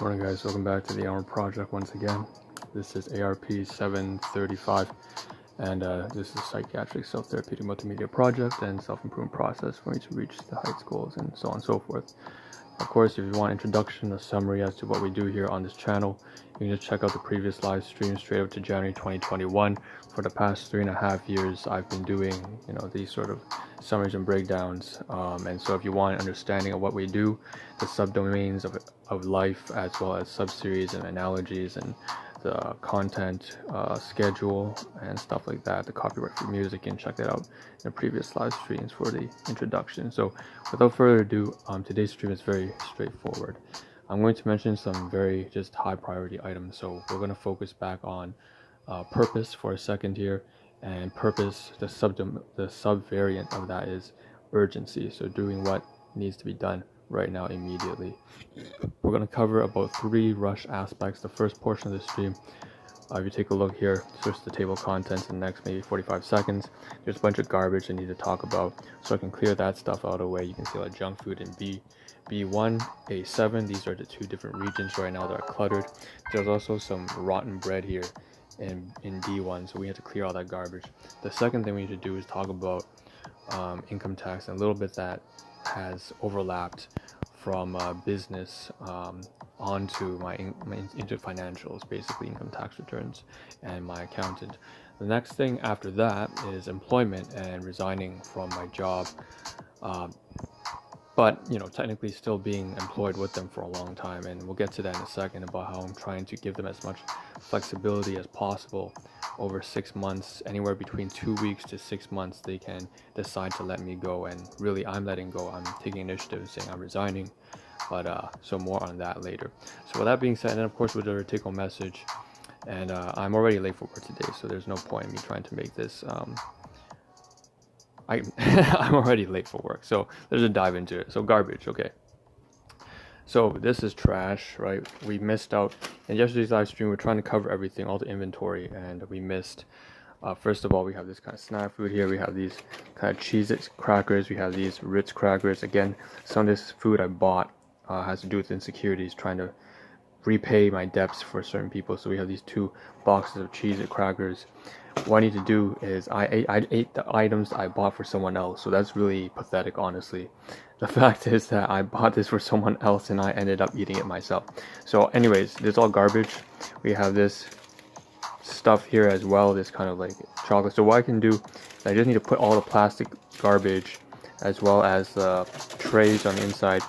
Morning guys, welcome back to the Ahn Rho Project once again. This is ARP 735 and this is psychiatric self-therapeutic multimedia project and self-improvement process for you to reach the heights goals and so on and so forth. Of course, if you want introduction, a summary as to what we do here on this channel, you can just check out the previous live stream straight up to January 2021. For the past 3.5 years, I've been doing, these sort of summaries and breakdowns. And so if you want an understanding of what we do, the subdomains of life, as well as subseries and analogies and the content schedule and stuff like that, the copyright free music, you can check that out in the previous live streams for the introduction. So without further ado, today's stream is very straightforward. I'm going to mention some very just high priority items. So we're going to focus back on purpose for a second here, and purpose, the subvariant of that is urgency. So doing what needs to be done right now immediately. We're going to cover about 3 rush aspects. The first portion of the stream, if you take a look here, switch the table of contents in the next maybe 45 seconds. There's a bunch of garbage I need to talk about, so I can clear that stuff out of the way. You can see like junk food in B1, A7. These are the 2 different regions right now that are cluttered. There's also some rotten bread here in D1, so we have to clear all that garbage. The second thing we need to do is talk about income tax and a little bit that has overlapped from business onto into financials, basically income tax returns and my accountant. The next thing after that is employment and resigning from my job, but technically still being employed with them for a long time, and we'll get to that in a second about how I'm trying to give them as much flexibility as possible over 6 months. Anywhere between 2 weeks to 6 months they can decide to let me go, and really I'm letting go. I'm taking initiative and saying I'm resigning, but so more on that later. So with that being said, and then of course with the take-home message, and I'm already late for work today, so there's no point in me trying to make this I'm already late for work, so let's just dive into it. So garbage, okay. So this is trash, right? We missed out in yesterday's live stream. We're trying to cover everything, all the inventory, and we missed. First of all, we have this kind of snack food here. We have these kind of Cheez-Its crackers. We have these Ritz crackers. Again, some of this food I bought has to do with insecurities, trying to repay my debts for certain people. So we have these 2 boxes of Cheez-It crackers. What I need to do is I ate the items I bought for someone else, so that's really pathetic, honestly. The fact is that I bought this for someone else and I ended up eating it myself. So anyways, this is all garbage. We have this stuff here as well, this kind of like chocolate. So what I can do, I just need to put all the plastic garbage as well as the trays on the inside,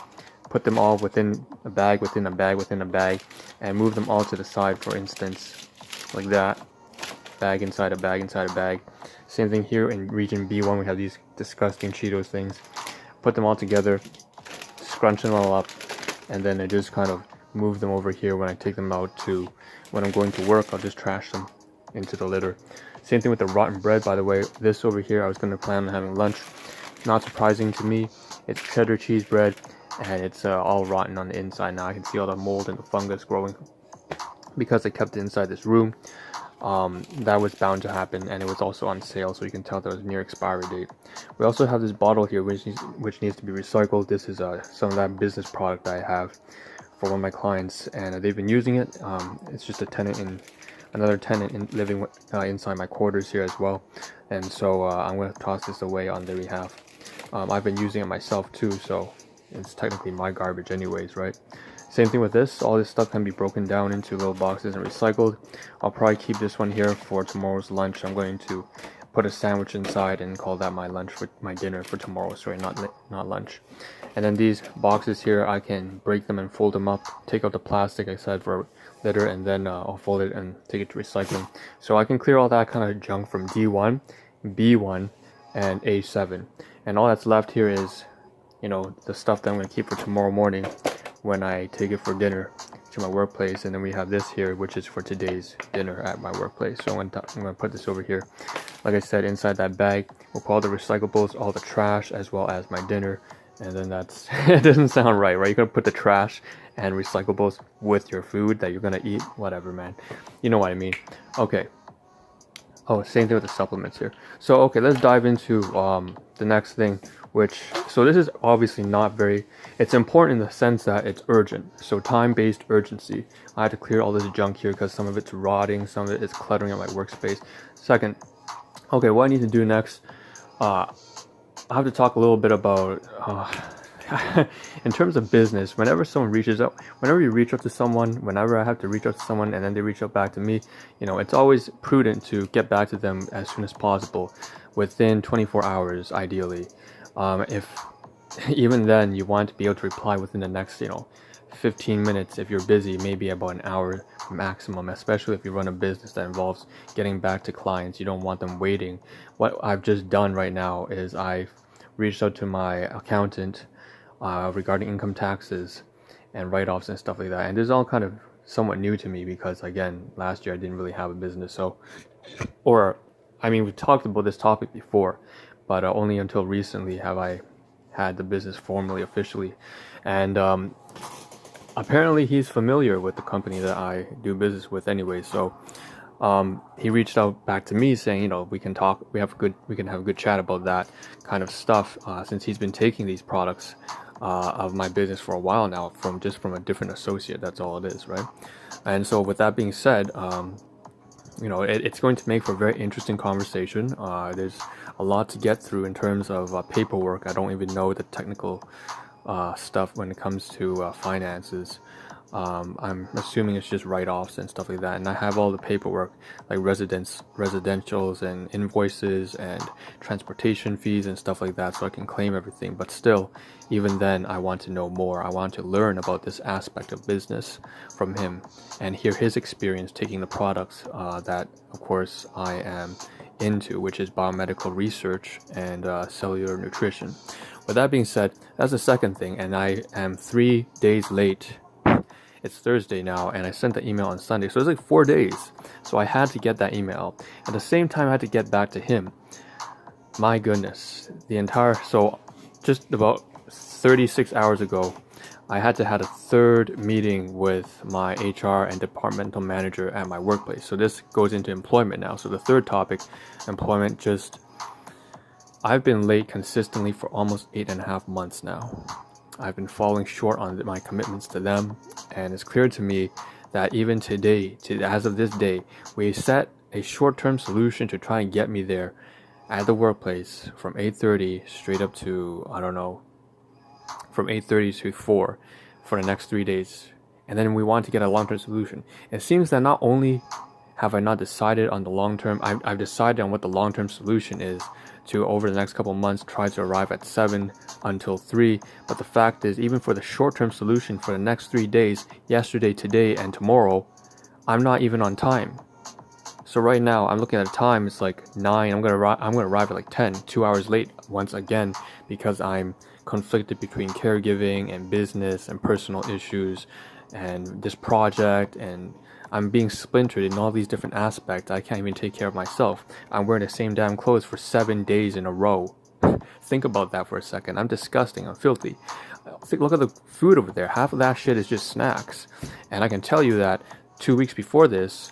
put them all within a bag, within a bag, within a bag, and move them all to the side, for instance, like that. Bag inside a bag inside a bag. Same thing here in region B1. We have these disgusting Cheetos things. Put them all together, scrunch them all up, and then I just kind of move them over here when I take them out to when I'm going to work. I'll just trash them into the litter. Same thing with the rotten bread, by the way. This over here, I was going to plan on having lunch. Not surprising to me, it's cheddar cheese bread, and it's all rotten on the inside. Now I can see all the mold and the fungus growing because I kept it inside this room. That was bound to happen, and it was also on sale, so you can tell that it was near expiry date. We also have this bottle here which needs to be recycled. This is some of that business product I have for one of my clients, and they've been using it. It's just another tenant living inside my quarters here as well, and so I'm going to toss this away on their behalf. I've been using it myself too, so it's technically my garbage anyways, right? Same thing with this. All this stuff can be broken down into little boxes and recycled. I'll probably keep this one here for tomorrow's lunch. I'm going to put a sandwich inside and call that my lunch for my dinner for tomorrow. Sorry, not lunch. And then these boxes here, I can break them and fold them up, take out the plastic I said for litter, and then I'll fold it and take it to recycling. So I can clear all that kind of junk from D1, B1, and A7. And all that's left here is, the stuff that I'm going to keep for tomorrow morning when I take it for dinner to my workplace. And then we have this here, which is for today's dinner at my workplace. So I'm going to put this over here. Like I said, inside that bag, we'll put all the recyclables, all the trash, as well as my dinner. And then that's, it doesn't sound right? You're going to put the trash and recyclables with your food that you're going to eat. Whatever, man. You know what I mean. Okay. Oh, same thing with the supplements here. So, okay, let's dive into the next thing, so this is obviously not very, it's important in the sense that it's urgent. So time-based urgency. I had to clear all this junk here because some of it's rotting, some of it is cluttering up my workspace. Second, okay, what I need to do next, I have to talk a little bit about, in terms of business, whenever you reach out to someone, whenever I have to reach out to someone and then they reach out back to me, it's always prudent to get back to them as soon as possible, within 24 hours, ideally. If even then you want to be able to reply within the next, 15 minutes. If you're busy, maybe about an hour maximum, especially if you run a business that involves getting back to clients. You don't want them waiting. What I've just done right now is I've reached out to my accountant regarding income taxes and write-offs and stuff like that. And this is all kind of somewhat new to me because, again, last year I didn't really have a business. We've talked about this topic before, but only until recently have I had the business formally, officially. And apparently he's familiar with the company that I do business with anyway. So he reached out back to me saying, we can talk, we can have a good chat about that kind of stuff, since he's been taking these products of my business for a while now from a different associate. That's all it is, right? And so with that being said, it's going to make for a very interesting conversation. There's a lot to get through in terms of paperwork. I don't even know the technical stuff when it comes to finances. I'm assuming it's just write-offs and stuff like that, and I have all the paperwork like residentials and invoices and transportation fees and stuff like that, so I can claim everything. But still, even then, I want to know more. I want to learn about this aspect of business from him and hear his experience taking the products that, of course, I am into, which is biomedical research and cellular nutrition. With that being said, that's the second thing, and I am 3 days late. It's Thursday now, and I sent the email on Sunday, so it's like 4 days. So I had to get that email. At the same time, I had to get back to him. My goodness, so just about 36 hours ago, I had to have a third meeting with my HR and departmental manager at my workplace. So this goes into employment now. So the third topic, employment, I've been late consistently for almost 8.5 months now. I've been falling short on my commitments to them, and it's clear to me that even today, as of this day, we set a short-term solution to try and get me there at the workplace from 8:30 straight up to, from 8:30 to 4 for the next 3 days. And then we want to get a long-term solution. It seems that not only have I not decided on the long-term, I've decided on what the long-term solution is to, over the next couple months, try to arrive at 7 until 3. But the fact is, even for the short-term solution for the next 3 days, yesterday, today, and tomorrow, I'm not even on time. So right now, I'm looking at the time, it's like 9. I'm gonna arrive at like 10, 2 hours late once again, because I'm conflicted between caregiving and business and personal issues and this project, and I'm being splintered in all these different aspects. I can't even take care of myself. I'm wearing the same damn clothes for 7 days in a row. Think about that for a second. I'm disgusting. I'm filthy. Look at the food over there. Half of that shit is just snacks. And I can tell you that 2 weeks before this,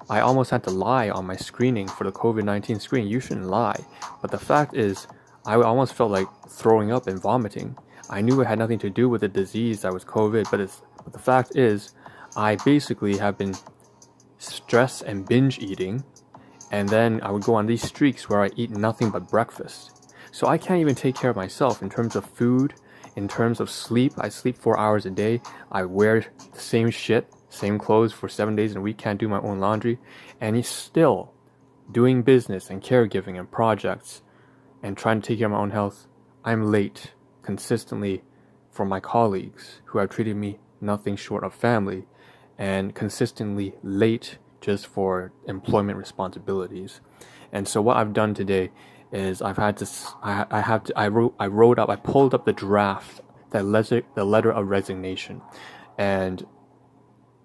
I almost had to lie on my screening for the COVID-19 screening. You shouldn't lie. But the fact is, I almost felt like throwing up and vomiting. I knew it had nothing to do with the disease that was COVID, but the fact is, I basically have been stress and binge eating, and then I would go on these streaks where I eat nothing but breakfast. So I can't even take care of myself in terms of food, in terms of sleep. I sleep 4 hours a day. I wear the same shit, same clothes for 7 days in a week, can't do my own laundry, and he's still doing business and caregiving and projects and trying to take care of my own health. I'm late consistently for my colleagues who have treated me nothing short of family, and consistently late just for employment responsibilities. And so what I've done today is I pulled up the draft, the letter of resignation, and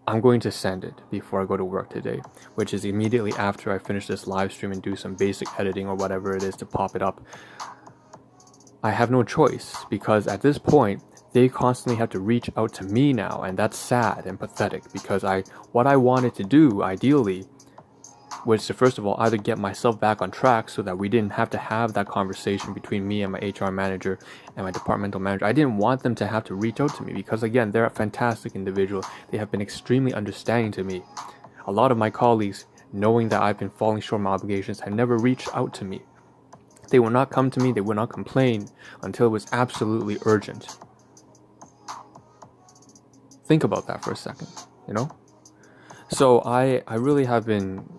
I'm going to send it before I go to work today, which is immediately after I finish this live stream and do some basic editing or whatever it is to pop it up. I have no choice, because at this point, they constantly have to reach out to me now, and that's sad and pathetic, because what I wanted to do, ideally, was to, first of all, either get myself back on track so that we didn't have to have that conversation between me and my HR manager and my departmental manager. I didn't want them to have to reach out to me because, again, they're a fantastic individual. They have been extremely understanding to me. A lot of my colleagues, knowing that I've been falling short of my obligations, have never reached out to me. They will not come to me, they will not complain until it was absolutely urgent. Think about that for a second, you know? So I really have been,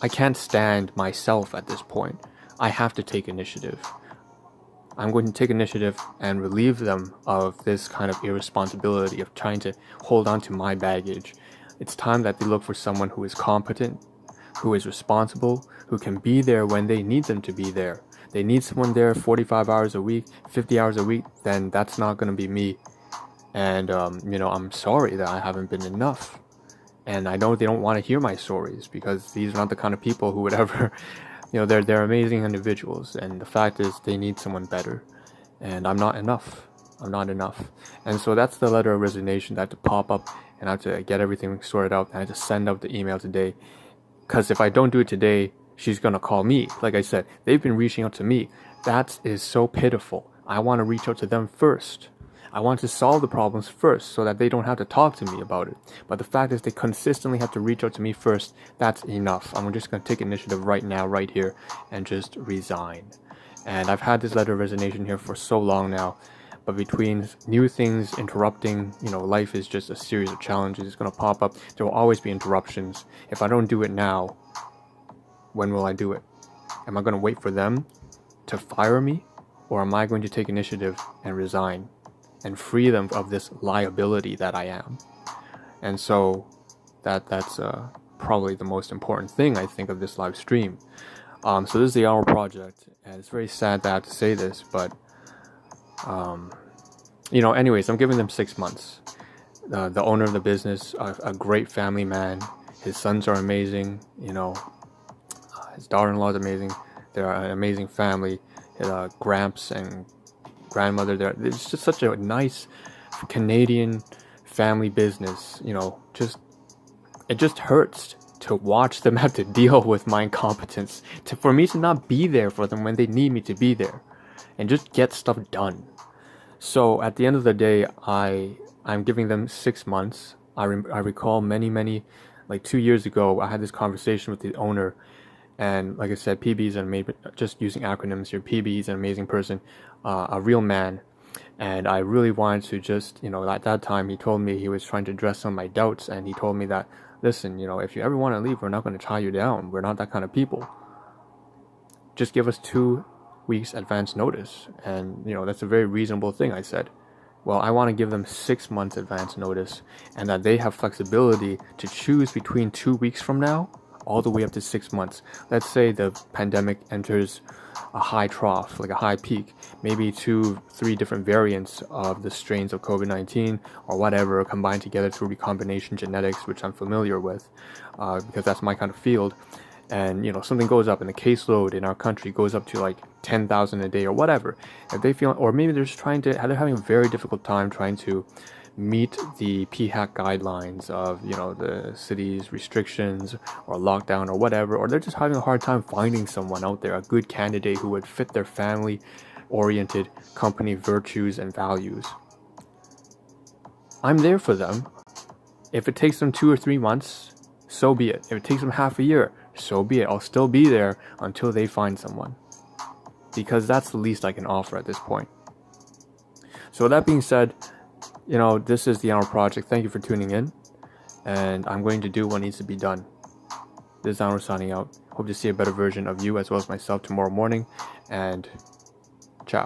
I can't stand myself at this point. I have to take initiative. I'm going to take initiative and relieve them of this kind of irresponsibility of trying to hold on to my baggage. It's time that they look for someone who is competent, who is responsible, who can be there when they need them to be there. They need someone there 45 hours a week, 50 hours a week, then that's not going to be me. And, I'm sorry that I haven't been enough. And I know they don't want to hear my stories because these are not the kind of people who would ever, they're amazing individuals. And the fact is they need someone better. And I'm not enough. I'm not enough. And so that's the letter of resignation that had to pop up, and I have to get everything sorted out. And I have to send out the email today. Because if I don't do it today, she's going to call me. Like I said, they've been reaching out to me. That is so pitiful. I want to reach out to them first. I want to solve the problems first so that they don't have to talk to me about it. But the fact is they consistently have to reach out to me first. That's enough. I'm just going to take initiative right now, right here, and just resign. And I've had this letter of resignation here for so long now. But between new things interrupting, life is just a series of challenges. It's going to pop up. There will always be interruptions. If I don't do it now, when will I do it? Am I going to wait for them to fire me? Or am I going to take initiative and resign and free them of this liability that I am? And so that's probably the most important thing, I think, of this live stream. So this is the Ahn Rho Project, and it's very sad that I have to say this, but anyways, I'm giving them 6 months. The owner of the business, a great family man. His sons are amazing. His daughter-in-law is amazing. They're an amazing family. His gramps and grandmother there. It's just such a nice Canadian family business. It just hurts to watch them have to deal with my incompetence. For me to not be there for them when they need me to be there, and just get stuff done. So at the end of the day, I'm giving them 6 months. I recall many, like 2 years ago, I had this conversation with the owner, and like I said, PB is an amazing, just using acronyms here, PB is an amazing person, a real man, and I really wanted to just, at that time, he told me he was trying to address some of my doubts, and he told me that, listen, if you ever want to leave, we're not going to tie you down. We're not that kind of people. Just give us 2 weeks advance notice. And that's a very reasonable thing, I said. Well, I want to give them 6 months advance notice, and that they have flexibility to choose between 2 weeks from now all the way up to 6 months. Let's say the pandemic enters a high trough, like a high peak, maybe 2-3 different variants of the strains of COVID-19 or whatever combined together through recombination genetics, which I'm familiar with, because that's my kind of field. And something goes up and the caseload in our country goes up to like 10,000 a day or whatever. If they feel, or maybe they're just they're having a very difficult time trying to meet the PHAC guidelines of the city's restrictions or lockdown or whatever, or they're just having a hard time finding someone out there, a good candidate who would fit their family oriented company virtues and values. I'm there for them. If it takes them 2 or 3 months, so be it. If it takes them half a year, so be it. I'll still be there until they find someone, because that's the least I can offer at this point. So with that being said, this is the Ahn Rho Project. Thank you for tuning in, and I'm going to do what needs to be done. This is Ahn Rho signing out. Hope to see a better version of you as well as myself tomorrow morning, and ciao.